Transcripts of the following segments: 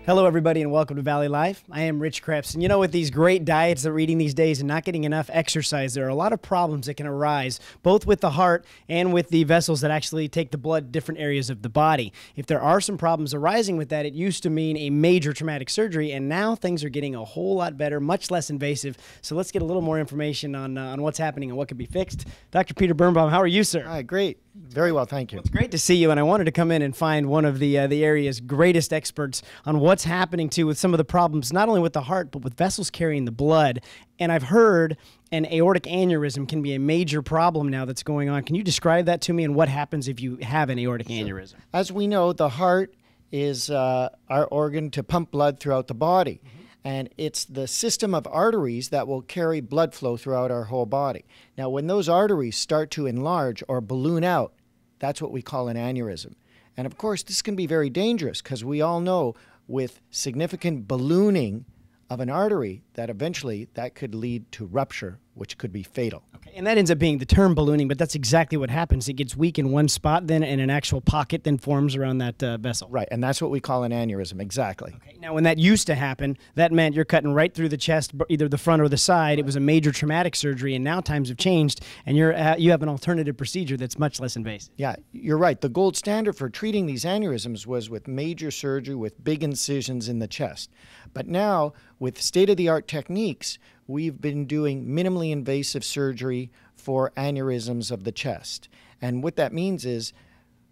Hello, everybody, and welcome to Valley Life. I am Rich Krebs, and you know, with these great diets that we're eating these days and not getting enough exercise, there are a lot of problems that can arise, both with the heart and with the vessels that actually take the blood to different areas of the body. If there are some problems arising with that, it used to mean a major traumatic surgery, and now things are getting a whole lot better, much less invasive. So let's get a little more information on what's happening and what can be fixed. Dr. Peter Birnbaum, how are you, sir? Hi, great. Very well, thank you. Well, it's great to see you, and I wanted to come in and find one of the area's greatest experts on what's happening with some of the problems, not only with the heart, but with vessels carrying the blood. And I've heard an aortic aneurysm can be a major problem now that's going on. Can you describe that to me and what happens if you have an aortic aneurysm? As we know, the heart is our organ to pump blood throughout the body. And it's the system of arteries that will carry blood flow throughout our whole body. Now, when those arteries start to enlarge or balloon out, that's what we call an aneurysm. And of course, this can be very dangerous because we all know with significant ballooning of an artery that eventually that could lead to rupture, which could be fatal. Okay, and that ends up being the term ballooning, but that's exactly what happens. It gets weak in one spot, then and an actual pocket then forms around that vessel. Right, and that's what we call an aneurysm, exactly. Okay, now when that used to happen, that meant you're cutting right through the chest, either the front or the side. It was a major traumatic surgery, and now times have changed, and you have an alternative procedure that's much less invasive. Yeah, you're right. The gold standard for treating these aneurysms was with major surgery with big incisions in the chest. But now, with state-of-the-art techniques, we've been doing minimally invasive surgery for aneurysms of the chest. And what that means is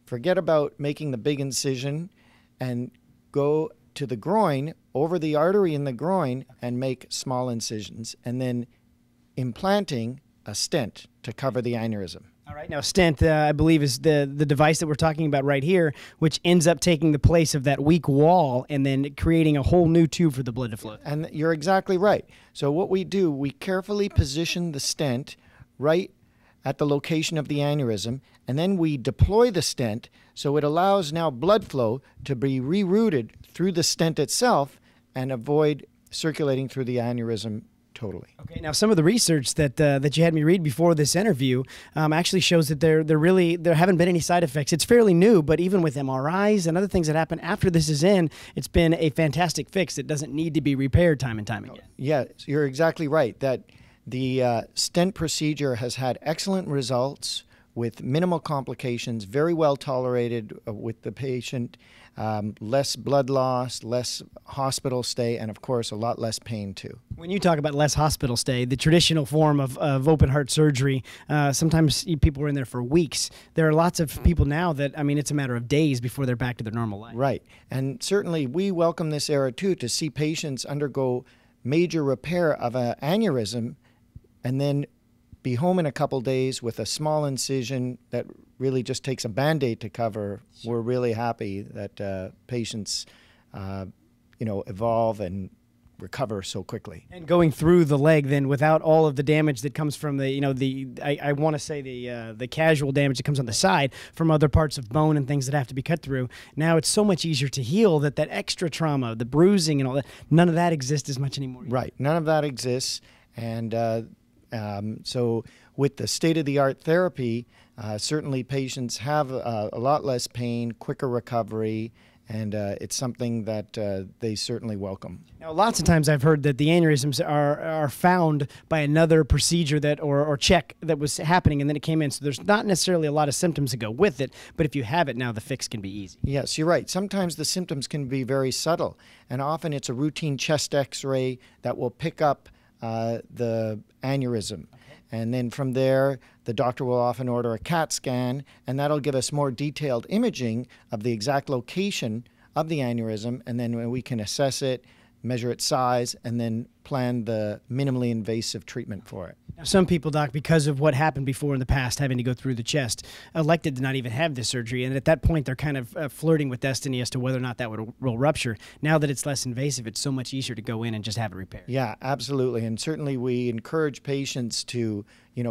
forget about making the big incision and go to the groin, over the artery in the groin, and make small incisions, and then implanting a stent to cover the aneurysm. All right. Now, stent, I believe, is the device that we're talking about right here, which ends up taking the place of that weak wall and then creating a whole new tube for the blood to flow. And you're exactly right. So what we do, we carefully position the stent right at the location of the aneurysm, and then we deploy the stent so it allows now blood flow to be rerouted through the stent itself and avoid circulating through the aneurysm totally. Okay, now some of the research that you had me read before this interview actually shows that there haven't been any side effects. It's fairly new, but even with MRIs and other things that happen after this is in, it's been a fantastic fix. It doesn't need to be repaired time and time again. Yeah, you're exactly right. That the stent procedure has had excellent results with minimal complications, very well tolerated with the patient, less blood loss, less hospital stay, and of course a lot less pain too. When you talk about less hospital stay, the traditional form of open heart surgery, sometimes people are in there for weeks. There are lots of people now that, I mean, it's a matter of days before they're back to their normal life. Right, and certainly we welcome this era too, to see patients undergo major repair of an aneurysm and then be home in a couple days with a small incision that really just takes a Band-Aid to cover. Sure. We're really happy that patients, evolve and recover so quickly. And going through the leg then without all of the damage that comes from I want to say the casual damage that comes on the side from other parts of bone and things that have to be cut through. Now it's so much easier to heal that extra trauma, the bruising and all that, none of that exists as much anymore. Right, none of that exists. And so with the state-of-the-art therapy, certainly patients have a lot less pain, quicker recovery, and it's something that they certainly welcome. Now, lots of times I've heard that the aneurysms are found by another procedure or check that was happening and then it came in. So there's not necessarily a lot of symptoms that go with it, but if you have it now, the fix can be easy. Yes, you're right. Sometimes the symptoms can be very subtle, and often it's a routine chest x-ray that will pick up the aneurysm. And then from there, the doctor will often order a CAT scan, and that'll give us more detailed imaging of the exact location of the aneurysm, and then we can assess it, measure its size, and then plan the minimally invasive treatment for it. Now, some people, Doc, because of what happened before in the past, having to go through the chest, elected to not even have this surgery. And at that point, they're kind of flirting with destiny as to whether or not that will rupture. Now that it's less invasive, it's so much easier to go in and just have it repaired. Yeah, absolutely. And certainly we encourage patients to,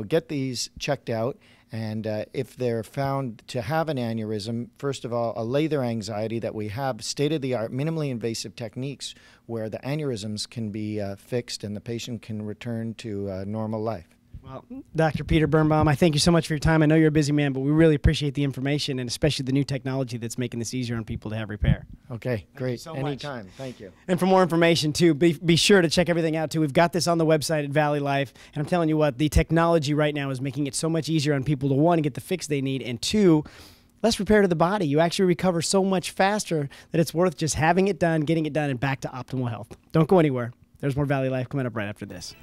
get these checked out. And if they're found to have an aneurysm, first of all, allay their anxiety that we have state-of-the-art, minimally invasive techniques where the aneurysms can be fixed and the patient can return to normal life. Well, Dr. Peter Birnbaum, I thank you so much for your time. I know you're a busy man, but we really appreciate the information and especially the new technology that's making this easier on people to have repair. Okay, great. so Anytime. Thank you. And for more information, too, be sure to check everything out, too. We've got this on the website at Valley Life. And I'm telling you what, the technology right now is making it so much easier on people to, one, get the fix they need, and two, less repair to the body. You actually recover so much faster that it's worth just having it done, getting it done, and back to optimal health. Don't go anywhere. There's more Valley Life coming up right after this.